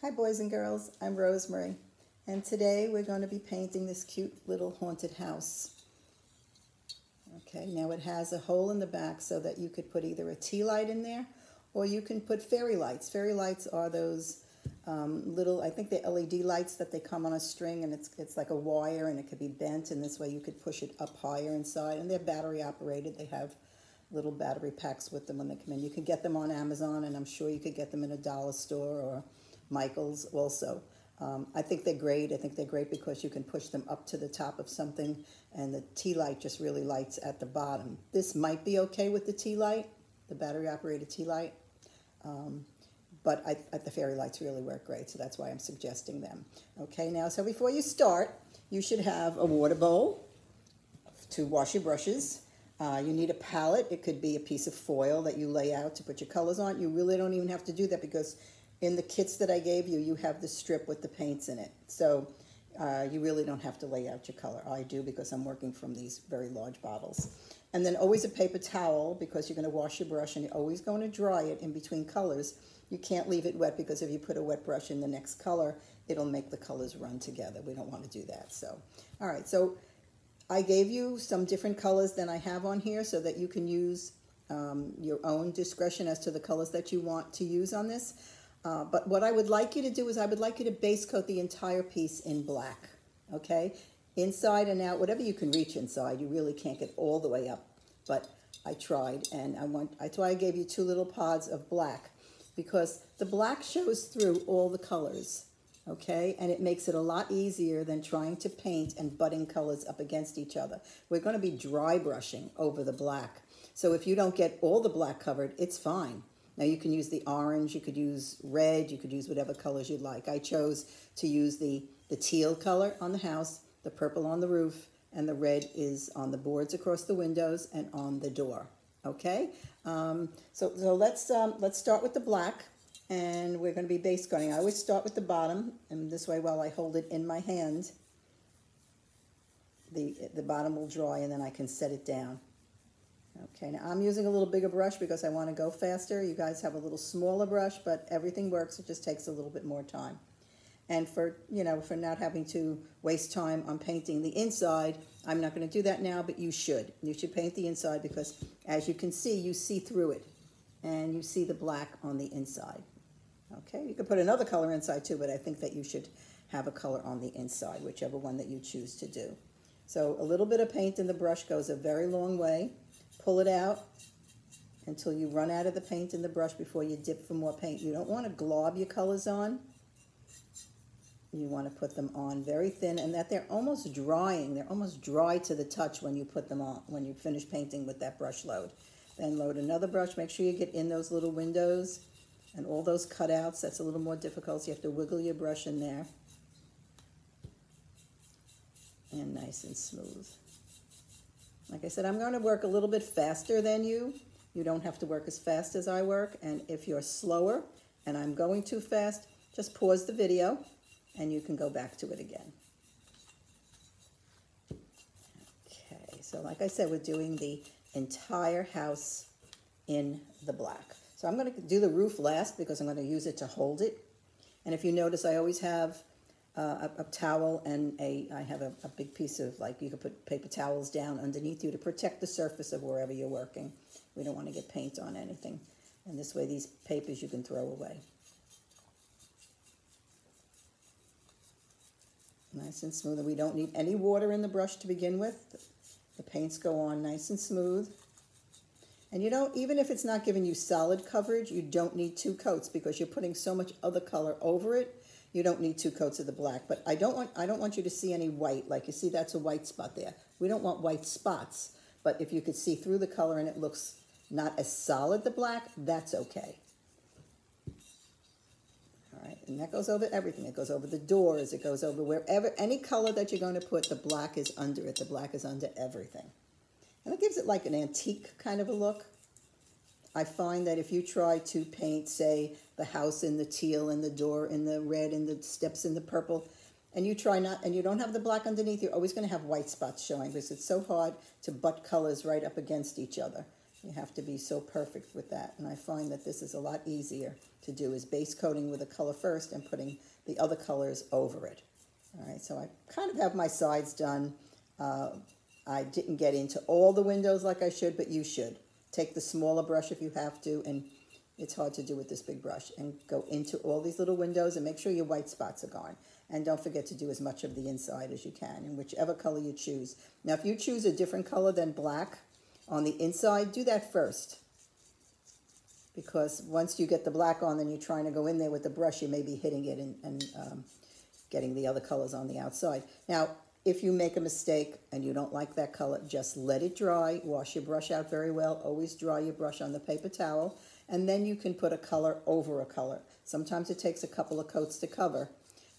Hi boys and girls, I'm Rosemary, and today we're going to be painting this cute little haunted house. Okay, now it has a hole in the back so that you could put either a tea light in there or you can put fairy lights. Fairy lights are those little, I think they're LED lights that they come on a string, and it's like a wire and it could be bent, and this way you could push it up higher inside, and they're battery operated. They have little battery packs with them when they come in. You can get them on Amazon, and I'm sure you could get them in a dollar store or Michael's also. I think they're great. I think they're great because you can push them up to the top of something, and the tea light just really lights at the bottom. This might be okay with the tea light, the battery operated tea light, but the fairy lights really work great, so that's why I'm suggesting them. Okay, now, so before you start, you should have a water bowl to wash your brushes. You need a palette. It could be a piece of foil that you lay out to put your colors on. You really don't even have to do that because in the kits that I gave you, you have the strip with the paints in it. So you really don't have to lay out your color. I do because I'm working from these very large bottles. And then always a paper towel because you're going to wash your brush and you're always going to dry it in between colors. You can't leave it wet because if you put a wet brush in the next color, it'll make the colors run together. We don't want to do that. So, all right. So I gave you some different colors than I have on here so that you can use your own discretion as to the colors that you want to use on this. But what I would like you to do is I would like you to base coat the entire piece in black, okay? Inside and out, whatever you can reach inside. You really can't get all the way up, but I tried, and that's why I gave you two little pods of black, because the black shows through all the colors, okay? And it makes it a lot easier than trying to paint and butting colors up against each other. We're going to be dry brushing over the black, so if you don't get all the black covered, it's fine. Now you can use the orange, you could use red, you could use whatever colors you'd like. I chose to use the teal color on the house, the purple on the roof, and the red is on the boards across the windows and on the door. Okay, so let's start with the black, and we're going to be base coating. I always start with the bottom, and this way while I hold it in my hand, the bottom will dry, and then I can set it down. Okay, now I'm using a little bigger brush because I want to go faster. You guys have a little smaller brush, but everything works. It just takes a little bit more time. And for not having to waste time on painting the inside, I'm not going to do that now, but you should. You should paint the inside because, as you can see, you see through it, and you see the black on the inside. Okay, you could put another color inside too, but I think that you should have a color on the inside, whichever one that you choose to do. So a little bit of paint in the brush goes a very long way. Pull it out until you run out of the paint in the brush before you dip for more paint. You don't want to glob your colors on. You want to put them on very thin, and that they're almost drying. They're almost dry to the touch when you put them on, when you finish painting with that brush load. Then load another brush. Make sure you get in those little windows and all those cutouts. That's a little more difficult, so you have to wiggle your brush in there. And nice and smooth. Like I said, I'm going to work a little bit faster than you. You don't have to work as fast as I work. And if you're slower and I'm going too fast, just pause the video and you can go back to it again. Okay, so like I said, we're doing the entire house in the black. So I'm going to do the roof last because I'm going to use it to hold it. And if you notice, I always have a towel, and I have a big piece of, like, you could put paper towels down underneath you to protect the surface of wherever you're working. We don't want to get paint on anything. And this way, these papers you can throw away. Nice and smooth. And we don't need any water in the brush to begin with. The paints go on nice and smooth. And you don't, even if it's not giving you solid coverage, you don't need two coats because you're putting so much other color over it. You don't need two coats of the black, but I don't want you to see any white. Like you see, that's a white spot there. We don't want white spots, but if you could see through the color and it looks not as solid, the black, that's okay. All right, and that goes over everything. It goes over the doors. It goes over wherever, any color that you're going to put, the black is under it. The black is under everything. And it gives it like an antique kind of a look. I find that if you try to paint, say, the house in the teal and the door in the red and the steps in the purple, and you don't have the black underneath, you're always going to have white spots showing because it's so hard to butt colors right up against each other. You have to be so perfect with that. And I find that this is a lot easier to do, is base coating with a color first and putting the other colors over it. All right, so I kind of have my sides done. I didn't get into all the windows like I should, but you should. Take the smaller brush if you have to, and it's hard to do with this big brush, and go into all these little windows and make sure your white spots are gone. And don't forget to do as much of the inside as you can, in whichever color you choose. Now, if you choose a different color than black on the inside, do that first. Because once you get the black on, then you're trying to go in there with the brush, you may be hitting it and getting the other colors on the outside. Now, if you make a mistake and you don't like that color, just let it dry. Wash your brush out very well. Always dry your brush on the paper towel. And then you can put a color over a color. Sometimes it takes a couple of coats to cover.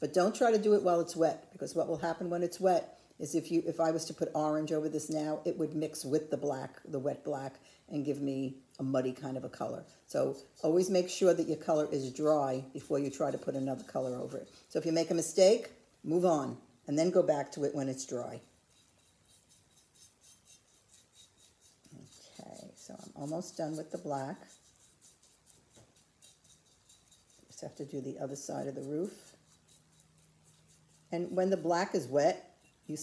But don't try to do it while it's wet, because what will happen when it's wet is if I was to put orange over this now, it would mix with the black, the wet black, and give me a muddy kind of a color. So always make sure that your color is dry before you try to put another color over it. So if you make a mistake, move on, and then go back to it when it's dry. Okay, so I'm almost done with the black. Just have to do the other side of the roof. And when the black is wet, you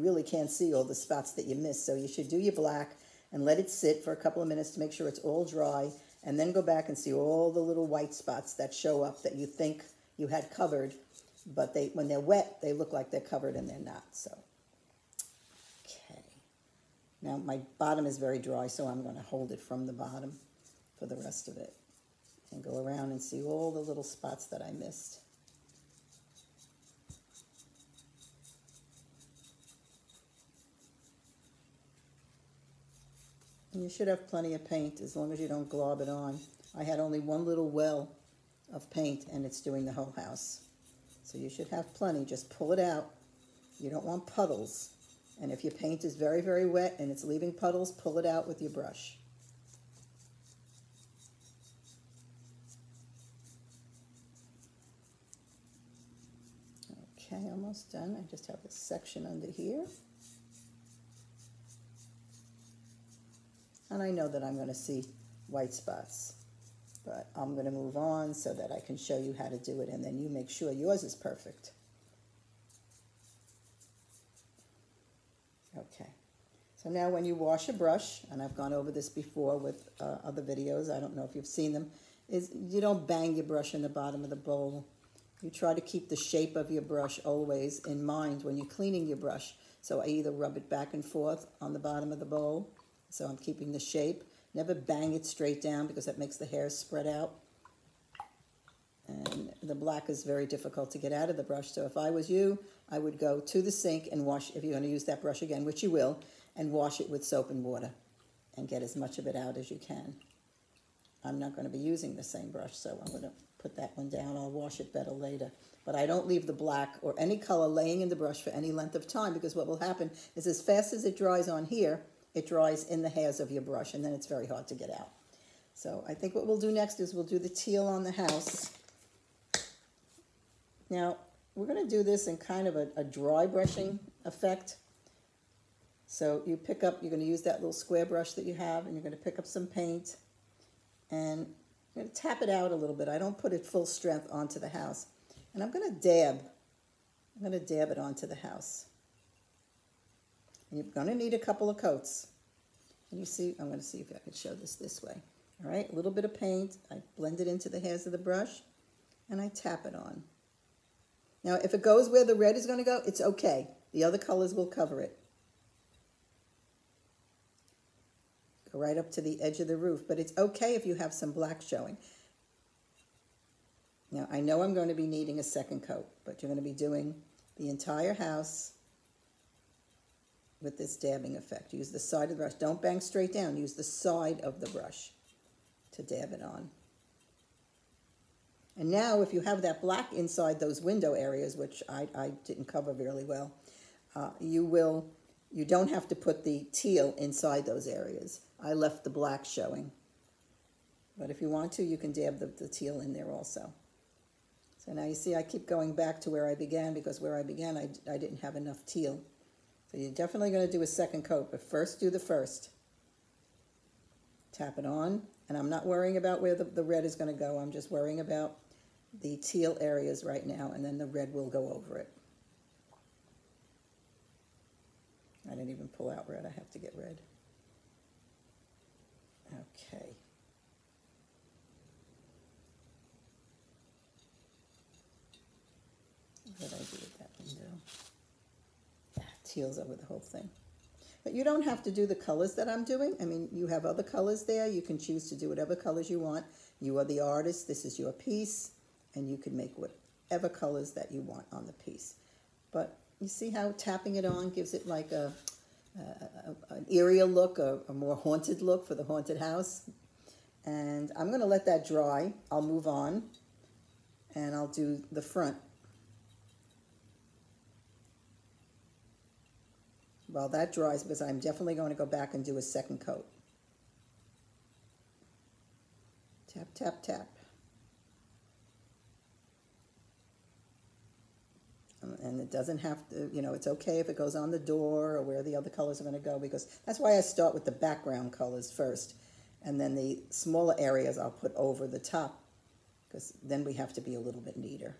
really can't see all the spots that you missed. So you should do your black and let it sit for a couple of minutes to make sure it's all dry, and then go back and see all the little white spots that show up that you think you had covered, but when they're wet, they look like they're covered and they're not. So, okay. Now my bottom is very dry, so I'm going to hold it from the bottom for the rest of it and go around and see all the little spots that I missed. And you should have plenty of paint as long as you don't glob it on. I had only one little well of paint and it's doing the whole house. So you should have plenty. Just pull it out. You don't want puddles. And if your paint is very, very wet and it's leaving puddles, pull it out with your brush. Okay, almost done. I just have this section under here. And I know that I'm going to see white spots, but I'm going to move on so that I can show you how to do it, and then you make sure yours is perfect. Okay, so now when you wash a brush, and I've gone over this before with other videos, I don't know if you've seen them, is you don't bang your brush in the bottom of the bowl. You try to keep the shape of your brush always in mind when you're cleaning your brush. So I either rub it back and forth on the bottom of the bowl, so I'm keeping the shape. Never bang it straight down because that makes the hairs spread out. And the black is very difficult to get out of the brush. So if I was you, I would go to the sink and wash, if you're going to use that brush again, which you will, and wash it with soap and water and get as much of it out as you can. I'm not going to be using the same brush, so I'm going to put that one down. I'll wash it better later. But I don't leave the black or any color laying in the brush for any length of time, because what will happen is as fast as it dries on here, it dries in the hairs of your brush, and then it's very hard to get out. So I think what we'll do next is we'll do the teal on the house. Now, we're going to do this in kind of a dry brushing effect. So you pick up, you're going to use that little square brush that you have, and you're going to pick up some paint, and I'm going to tap it out a little bit. I don't put it full strength onto the house. And I'm going to dab. I'm going to dab it onto the house. And you're going to need a couple of coats. And you see, I'm going to see if I can show this way. All right, a little bit of paint. I blend it into the hairs of the brush, and I tap it on. Now, if it goes where the red is going to go, it's okay. The other colors will cover it. Go right up to the edge of the roof, but it's okay if you have some black showing. Now, I know I'm going to be needing a second coat, but you're going to be doing the entire house with this dabbing effect. Use the side of the brush. Don't bang straight down. Use the side of the brush to dab it on. And now, if you have that black inside those window areas, which I didn't cover really well, you don't have to put the teal inside those areas. I left the black showing. But if you want to, you can dab the teal in there also. So now you see I keep going back to where I began, because where I began I didn't have enough teal. So you're definitely going to do a second coat, but first do the first. Tap it on, and I'm not worrying about where the red is going to go. I'm just worrying about the teal areas right now, and then the red will go over it. I didn't even pull out red. I have to get red. Okay. What did I do with that window? Teals over the whole thing. But you don't have to do the colors that I'm doing. I mean, you have other colors there. You can choose to do whatever colors you want. You are the artist. This is your piece. And you can make whatever colors that you want on the piece. But you see how tapping it on gives it like an eerie look, a more haunted look for the haunted house. And I'm going to let that dry. I'll move on. And I'll do the front. While that dries, because I'm definitely going to go back and do a second coat. Tap, tap, tap. And it doesn't have to, you know, it's okay if it goes on the door or where the other colors are going to go, because that's why I start with the background colors first. And then the smaller areas I'll put over the top, because then we have to be a little bit neater.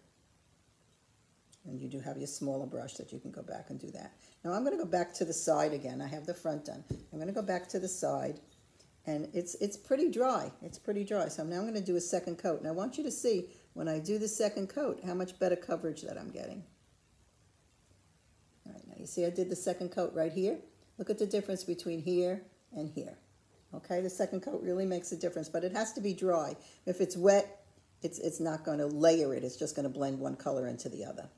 And you do have your smaller brush that you can go back and do that. Now I'm going to go back to the side again. I have the front done. I'm going to go back to the side, and it's pretty dry. It's pretty dry. So now I'm going to do a second coat. And I want you to see when I do the second coat how much better coverage that I'm getting. All right, now you see I did the second coat right here. Look at the difference between here and here. Okay, the second coat really makes a difference, but it has to be dry. If it's wet, it's not going to layer it. It's just going to blend one color into the other.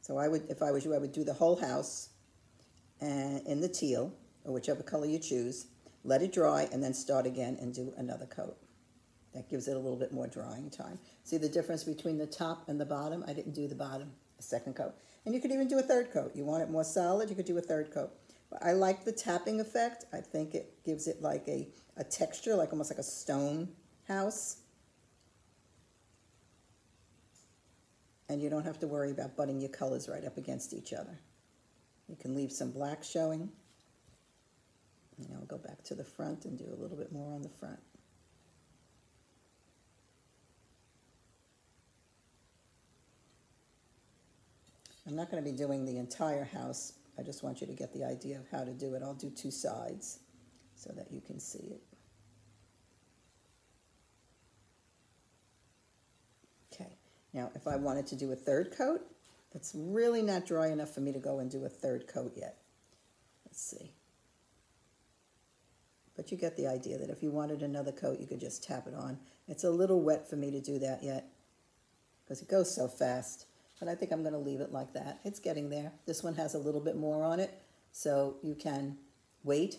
So I would, if I was you, I would do the whole house and in the teal, or whichever color you choose, let it dry, and then start again and do another coat. That gives it a little bit more drying time. See the difference between the top and the bottom? I didn't do the bottom, a second coat. And you could even do a third coat. You want it more solid, you could do a third coat. But I like the tapping effect. I think it gives it like a texture, like almost like a stone house. And you don't have to worry about butting your colors right up against each other. You can leave some black showing. And I'll go back to the front and do a little bit more on the front. I'm not going to be doing the entire house. I just want you to get the idea of how to do it. I'll do two sides so that you can see it. Okay. Now, if I wanted to do a third coat, it's really not dry enough for me to go and do a third coat yet. Let's see. But you get the idea that if you wanted another coat, you could just tap it on. It's a little wet for me to do that yet because it goes so fast. But I think I'm going to leave it like that. It's getting there. This one has a little bit more on it, so you can wait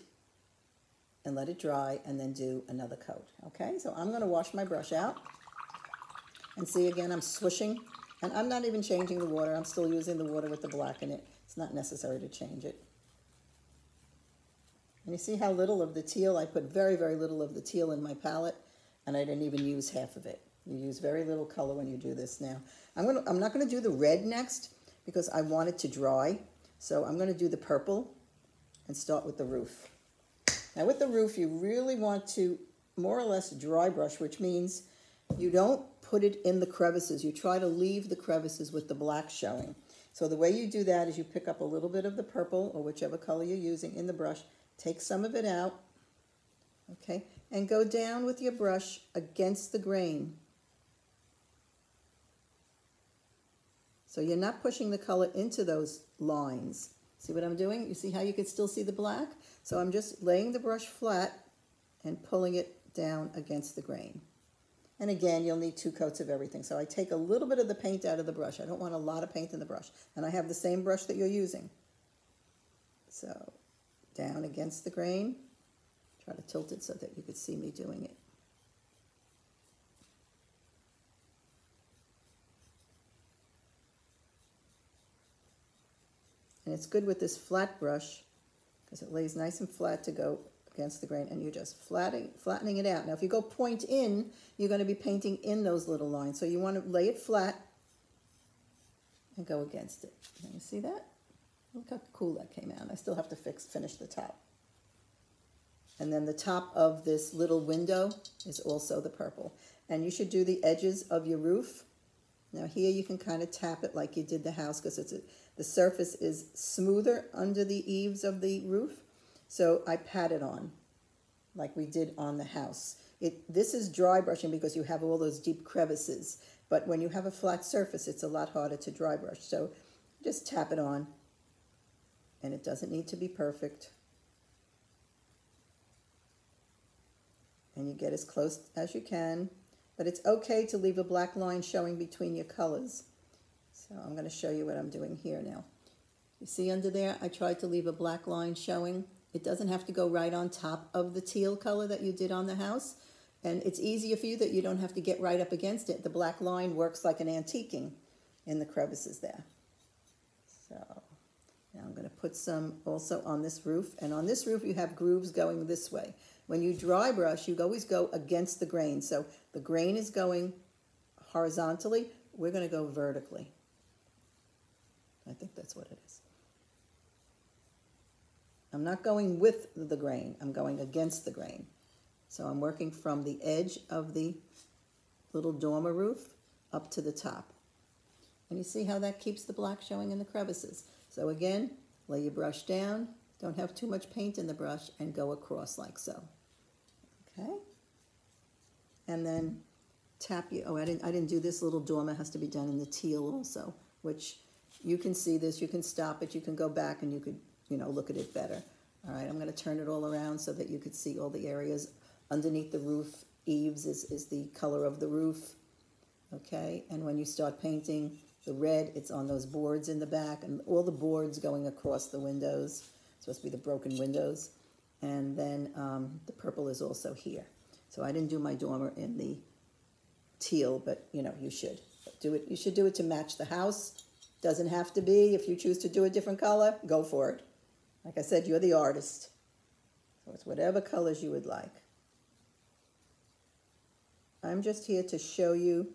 and let it dry and then do another coat. Okay, so I'm going to wash my brush out. And see, again, I'm swishing, and I'm not even changing the water. I'm still using the water with the black in it. It's not necessary to change it. And you see how little of the teal, I put very, very little of the teal in my palette, and I didn't even use half of it. You use very little color when you do this now. I'm not going to do the red next because I want it to dry. So I'm going to do the purple and start with the roof. Now with the roof, you really want to more or less dry brush, which means you don't put it in the crevices. You try to leave the crevices with the black showing. So the way you do that is you pick up a little bit of the purple or whichever color you're using in the brush, take some of it out, okay, and go down with your brush against the grain. So you're not pushing the color into those lines. See what I'm doing? You see how you can still see the black? So I'm just laying the brush flat and pulling it down against the grain. And again, you'll need 2 coats of everything. So I take a little bit of the paint out of the brush. I don't want a lot of paint in the brush. And I have the same brush that you're using. So down against the grain. Try to tilt it so that you could see me doing it. And it's good with this flat brush because it lays nice and flat to go against the grain, and you're just flattening it out. Now, if you go point in, you're going to be painting in those little lines. So you want to lay it flat and go against it. Now, you see that? Look how cool that came out. I still have to finish the top. And then the top of this little window is also the purple. And you should do the edges of your roof. Now here you can kind of tap it like you did the house, because the surface is smoother under the eaves of the roof. So I pat it on like we did on the house. This is dry brushing because you have all those deep crevices. But when you have a flat surface, it's a lot harder to dry brush. So just tap it on. And it doesn't need to be perfect. And you get as close as you can. But it's okay to leave a black line showing between your colors. So I'm going to show you what I'm doing here now. You see under there, I tried to leave a black line showing. It doesn't have to go right on top of the teal color that you did on the house. And it's easier for you that you don't have to get right up against it. The black line works like an antiquing in the crevices there. So now I'm going to put some also on this roof. And on this roof, you have grooves going this way. When you dry brush, you always go against the grain. So the grain is going horizontally. We're going to go vertically. I think that's what it is. I'm not going with the grain. I'm going against the grain. So I'm working from the edge of the little dormer roof up to the top. And you see how that keeps the black showing in the crevices. So again, lay your brush down. Don't have too much paint in the brush, and go across like so. Okay? And then tap you. Oh, I didn't do this little dormer. It has to be done in the teal also, which you can see this. You can stop it. You can go back and you could, look at it better. All right, I'm going to turn it all around so that you could see all the areas underneath the roof. Eaves is the color of the roof. Okay, and when you start painting the red, it's on those boards in the back, and all the boards going across the windows. It's supposed to be the broken windows. And then the purple is also here. So I didn't do my dormer in the teal, but you should do it. You should do it to match the house. Doesn't have to be. If you choose to do a different color, go for it. Like I said, you're the artist. So it's whatever colors you would like. I'm just here to show you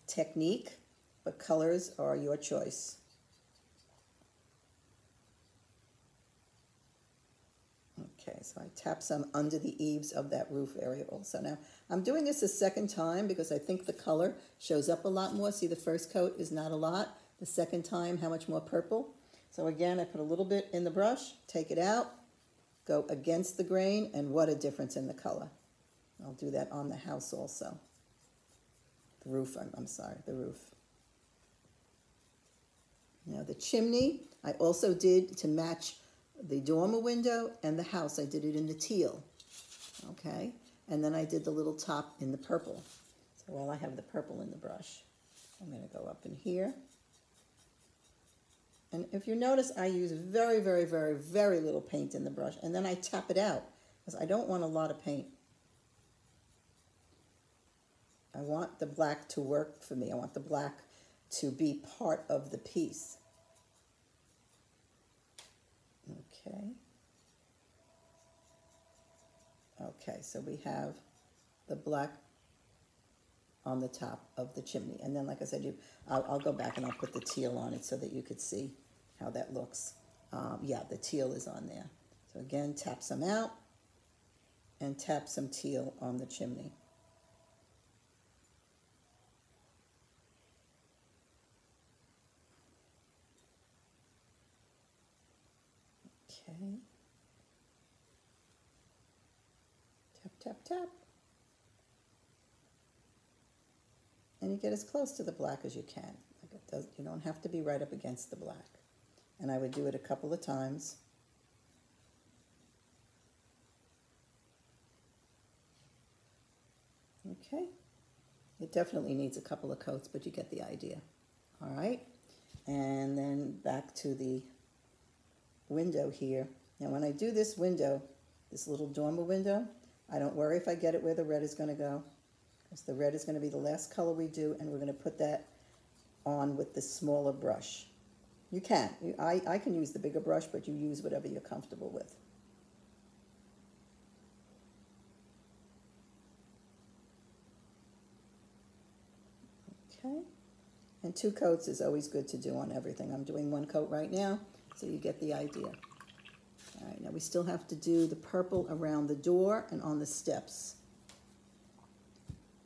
technique, but colors are your choice. Okay, so I tap some under the eaves of that roof area also. Now, I'm doing this a second time because I think the color shows up a lot more. See, the first coat is not a lot. The second time, how much more purple? So again, I put a little bit in the brush, take it out, go against the grain, and what a difference in the color. I'll do that on the house also. The roof, I'm sorry, the roof. Now the chimney, I also did to match the dormer window and the house. I did it in the teal, okay? And then I did the little top in the purple. So while I have the purple in the brush, I'm gonna go up in here. And if you notice, I use very, very, very, very little paint in the brush, and then I tap it out because I don't want a lot of paint. I want the black to work for me. I want the black to be part of the piece. Okay. Okay, so we have the black on the top of the chimney. And then, like I said, I'll go back and I'll put the teal on it so that you could see how that looks. Yeah, the teal is on there. So again, tap some out and tap some teal on the chimney. Okay. Tap, tap, tap. And you get as close to the black as you can. Like it does, you don't have to be right up against the black. And I would do it a couple of times. Okay. It definitely needs a couple of coats, but you get the idea. All right. And then back to the window here. Now when I do this window, this little dormer window, I don't worry if I get it where the red is going to go. Because the red is going to be the last color we do, and we're going to put that on with the smaller brush. You can. I can use the bigger brush, but you use whatever you're comfortable with. Okay. And 2 coats is always good to do on everything. I'm doing 1 coat right now, so you get the idea. All right, now we still have to do the purple around the door and on the steps.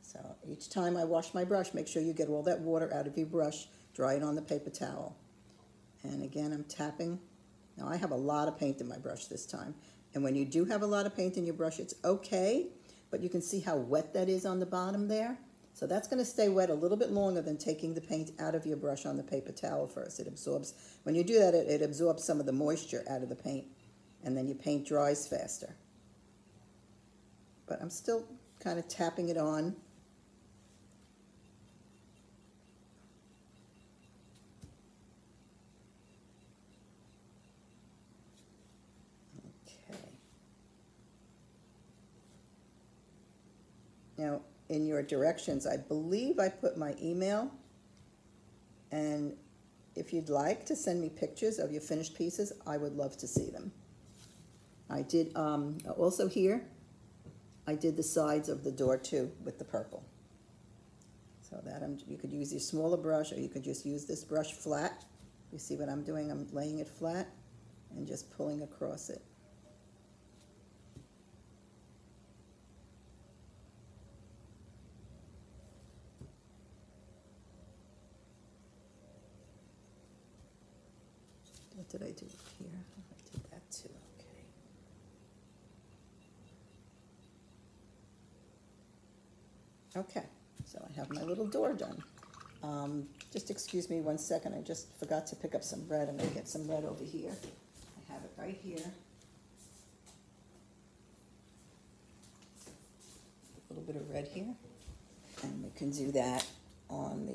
So each time I wash my brush, make sure you get all that water out of your brush, dry it on the paper towel. And again, I'm tapping. Now I have a lot of paint in my brush this time. And when you do have a lot of paint in your brush, it's okay, but you can see how wet that is on the bottom there. So that's going to stay wet a little bit longer than taking the paint out of your brush on the paper towel first. It absorbs, when you do that, it absorbs some of the moisture out of the paint, and then your paint dries faster. But I'm still kind of tapping it on. Now, in your directions, I believe I put my email, and if you'd like to send me pictures of your finished pieces, I would love to see them. I did, also here, I did the sides of the door too with the purple. So that you could use your smaller brush, or you could just use this brush flat. You see what I'm doing? I'm laying it flat and just pulling across it. What did I do here? I did that too, okay. Okay, so I have my little door done. Just excuse me 1 second, I just forgot to pick up some red. I'm gonna get some red over here. I have it right here. A little bit of red here. And we can do that on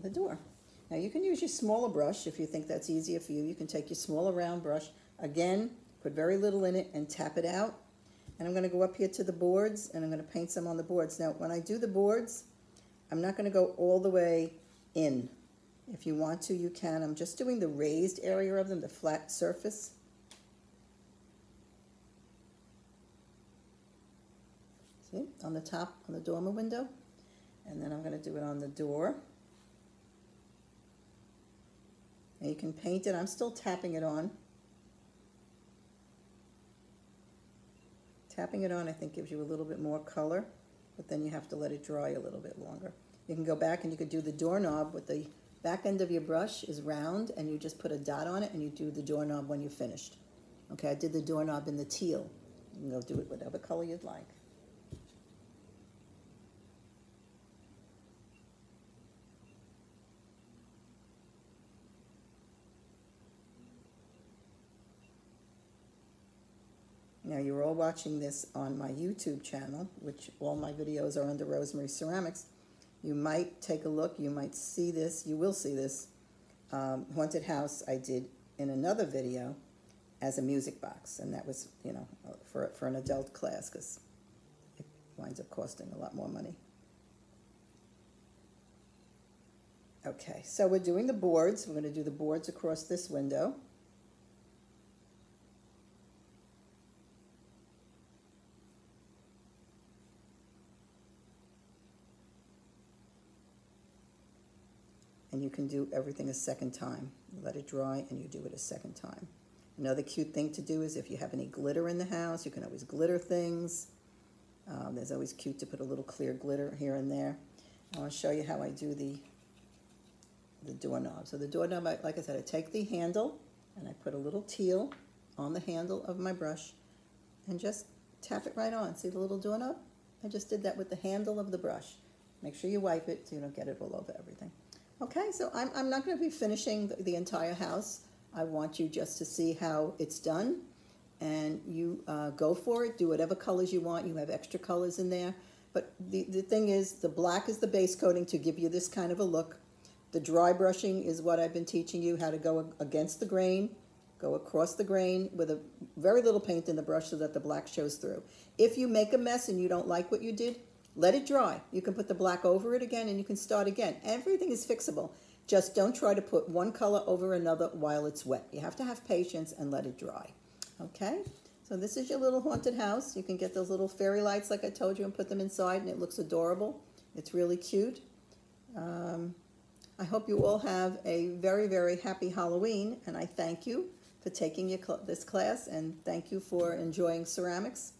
the door. Now you can use your smaller brush if you think that's easier for you. You can take your smaller round brush, again, put very little in it and tap it out. And I'm going to go up here to the boards, and I'm going to paint some on the boards. Now when I do the boards, I'm not going to go all the way in. If you want to, you can. I'm just doing the raised area of them, the flat surface. See, on the top, on the dormer window. And then I'm going to do it on the door. Now you can paint it. I'm still tapping it on. Tapping it on, I think, gives you a little bit more color, but then you have to let it dry a little bit longer. You can go back and you could do the doorknob with the back end of your brush is round, and you just put a dot on it, and you do the doorknob when you're finished. Okay, I did the doorknob in the teal. You can go do it whatever color you'd like. Now you're all watching this on my YouTube channel, which all my videos are under Rosemary Ceramics. You might take a look, you might see this, you will see this haunted house I did in another video as a music box, and that was, you know, for an adult class, because it winds up costing a lot more money. Okay, so we're doing the boards. We're going to do the boards across this window. And you can do everything a second time. You let it dry and you do it a second time. Another cute thing to do is if you have any glitter in the house, you can always glitter things. There's always cute to put a little clear glitter here and there. I want to show you how I do the doorknob. So the doorknob, like I said, I take the handle and I put a little teal on the handle of my brush and just tap it right on. See the little doorknob? I just did that with the handle of the brush. Make sure you wipe it so you don't get it all over everything. Okay, so I'm not going to be finishing the entire house. I want you just to see how it's done, and you go for it. Do whatever colors you want. You have extra colors in there. But the thing is, the black is the base coating to give you this kind of a look. The dry brushing is what I've been teaching you, how to go against the grain, go across the grain with a very little paint in the brush so that the black shows through. If you make a mess and you don't like what you did, let it dry. You can put the black over it again and you can start again. Everything is fixable. Just don't try to put one color over another while it's wet. You have to have patience and let it dry. Okay? So this is your little haunted house. You can get those little fairy lights like I told you and put them inside, and it looks adorable. It's really cute. I hope you all have a very, very happy Halloween, and I thank you for taking this class, and thank you for enjoying ceramics.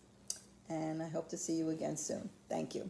And I hope to see you again soon. Thank you.